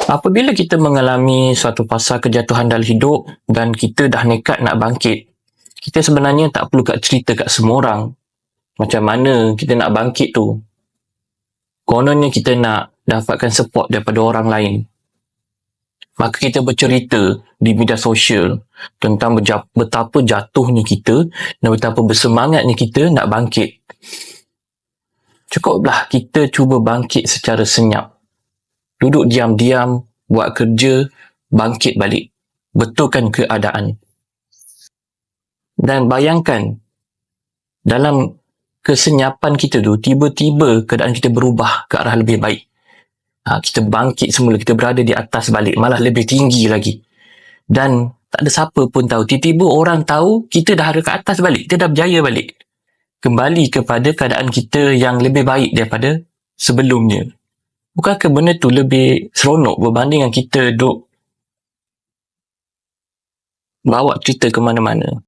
Apabila kita mengalami suatu fasa kejatuhan dalam hidup dan kita dah nekat nak bangkit, kita sebenarnya tak perlu cerita kat semua orang macam mana kita nak bangkit tu. Kononnya kita nak dapatkan support daripada orang lain. Maka kita bercerita di media sosial tentang betapa jatuhnya kita dan betapa bersemangatnya kita nak bangkit. Cukuplah kita cuba bangkit secara senyap. Duduk diam-diam, buat kerja, bangkit balik. Betulkan keadaan. Dan bayangkan, dalam kesenyapan kita tu, tiba-tiba keadaan kita berubah ke arah lebih baik. Kita bangkit semula, kita berada di atas balik, malah lebih tinggi lagi. Dan tak ada siapa pun tahu. Tiba-tiba orang tahu kita dah ada ke atas balik, kita dah berjaya balik. Kembali kepada keadaan kita yang lebih baik daripada sebelumnya. Bukankah benda tu lebih seronok berbanding dengan kita duk bawa cerita ke mana-mana?